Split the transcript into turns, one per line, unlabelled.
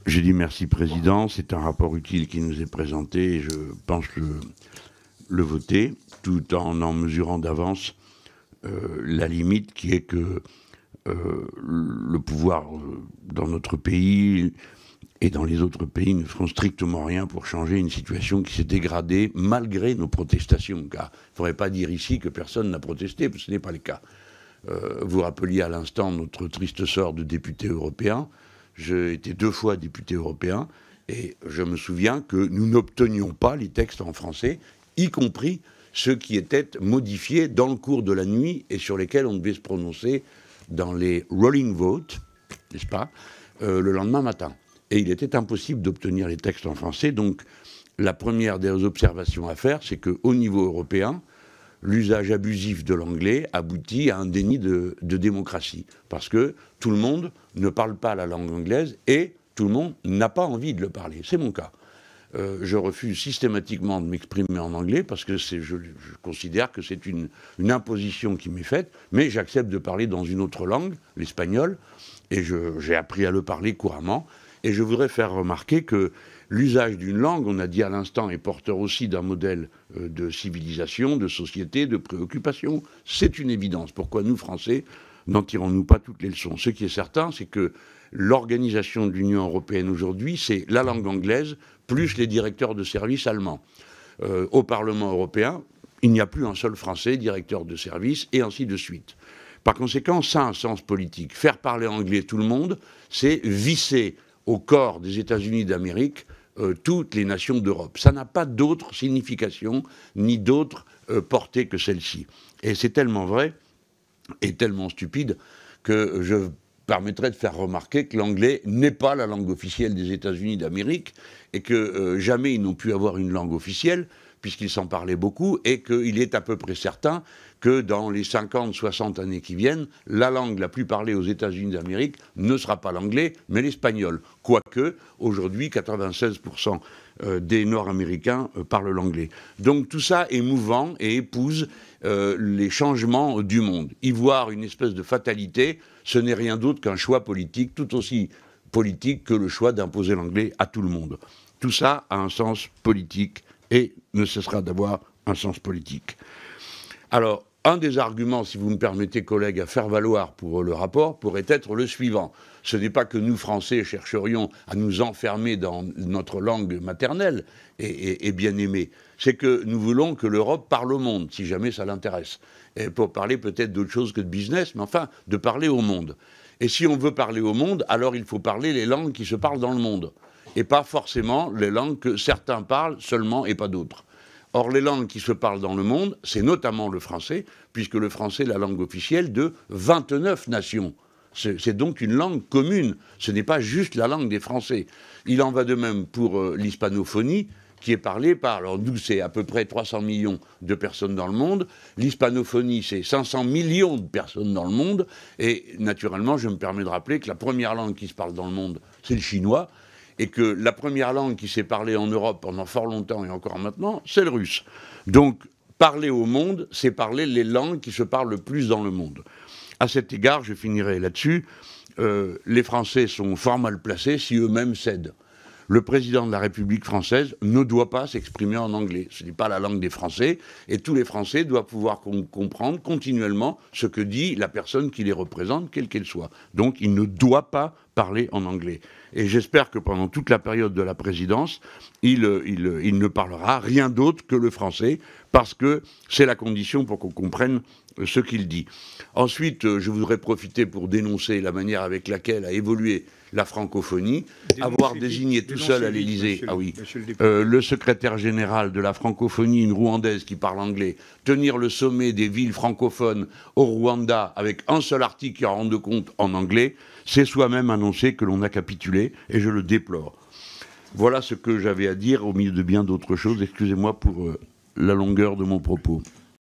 Je dis merci, Président. C'est un rapport utile qui nous est présenté et je pense le voter, tout en mesurant d'avance la limite qui est que le pouvoir dans notre pays et dans les autres pays ne feront strictement rien pour changer une situation qui s'est dégradée malgré nos protestations. Car il ne faudrait pas dire ici que personne n'a protesté, parce que ce n'est pas le cas. Vous rappeliez à l'instant notre triste sort de député européen. J'ai été 2 fois député européen et je me souviens que nous n'obtenions pas les textes en français, y compris ceux qui étaient modifiés dans le cours de la nuit et sur lesquels on devait se prononcer dans les rolling votes, n'est-ce pas, le lendemain matin. Et il était impossible d'obtenir les textes en français. Donc la première des observations à faire, c'est qu'au niveau européen, l'usage abusif de l'anglais aboutit à un déni de démocratie. Parce que tout le monde ne parle pas la langue anglaise et tout le monde n'a pas envie de le parler. C'est mon cas. Je refuse systématiquement de m'exprimer en anglais parce que je considère que c'est une imposition qui m'est faite, mais j'accepte de parler dans une autre langue, l'espagnol, et j'ai appris à le parler couramment. Et je voudrais faire remarquer que l'usage d'une langue, on a dit à l'instant, est porteur aussi d'un modèle de civilisation, de société, de préoccupation. C'est une évidence. Pourquoi nous, Français, n'en tirons-nous pas toutes les leçons? Ce qui est certain, c'est que l'organisation de l'Union européenne aujourd'hui, c'est la langue anglaise plus les directeurs de service allemands. Au Parlement européen, il n'y a plus un seul Français directeur de service, et ainsi de suite. Par conséquent, ça a un sens politique. Faire parler anglais tout le monde, c'est visser au corps des États-Unis d'Amérique toutes les nations d'Europe. Ça n'a pas d'autre signification ni d'autre portée que celle-ci. Et c'est tellement vrai et tellement stupide que je permettrais de faire remarquer que l'anglais n'est pas la langue officielle des États-Unis d'Amérique et que jamais ils n'ont pu avoir une langue officielle puisqu'ils s'en parlaient beaucoup, et qu'il est à peu près certain que dans les 50, 60 années qui viennent, la langue la plus parlée aux États-Unis d'Amérique ne sera pas l'anglais, mais l'espagnol. Quoique, aujourd'hui, 96% des Nord-Américains parlent l'anglais. Donc tout ça est mouvant et épouse les changements du monde. Y voir une espèce de fatalité, ce n'est rien d'autre qu'un choix politique, tout aussi politique que le choix d'imposer l'anglais à tout le monde. Tout ça a un sens politique et ne cessera d'avoir un sens politique. Alors, un des arguments, si vous me permettez, collègues, à faire valoir pour le rapport pourrait être le suivant. Ce n'est pas que nous, Français, chercherions à nous enfermer dans notre langue maternelle et bien aimée. C'est que nous voulons que l'Europe parle au monde, si jamais ça l'intéresse. Et pour parler peut-être d'autre chose que de business, mais enfin, de parler au monde. Et si on veut parler au monde, alors il faut parler les langues qui se parlent dans le monde. Et pas forcément les langues que certains parlent seulement et pas d'autres. Or, les langues qui se parlent dans le monde, c'est notamment le français, puisque le français est la langue officielle de 29 nations. C'est donc une langue commune, ce n'est pas juste la langue des Français. Il en va de même pour l'hispanophonie, qui est parlée par, alors nous c'est à peu près 300 millions de personnes dans le monde, l'hispanophonie c'est 500 millions de personnes dans le monde, et naturellement je me permets de rappeler que la première langue qui se parle dans le monde, c'est le chinois, et que la première langue qui s'est parlée en Europe pendant fort longtemps et encore maintenant, c'est le russe. Donc, parler au monde, c'est parler les langues qui se parlent le plus dans le monde. À cet égard, je finirai là-dessus, les Français sont fort mal placés si eux-mêmes cèdent. Le président de la République française ne doit pas s'exprimer en anglais. Ce n'est pas la langue des Français, et tous les Français doivent pouvoir comprendre continuellement ce que dit la personne qui les représente, quelle qu'elle soit. Donc il ne doit pas parler en anglais. Et j'espère que pendant toute la période de la présidence, il ne parlera rien d'autre que le français, parce que c'est la condition pour qu'on comprenne ce qu'il dit. Ensuite, je voudrais profiter pour dénoncer la manière avec laquelle a évolué la francophonie, avoir désigné tout seul à l'Élysée, le secrétaire général de la francophonie, une Rwandaise qui parle anglais, tenir le sommet des villes francophones au Rwanda avec un seul article qui en rende compte en anglais, c'est soi-même annoncer que l'on a capitulé, et je le déplore. Voilà ce que j'avais à dire au milieu de bien d'autres choses. Excusez-moi pour la longueur de mon propos.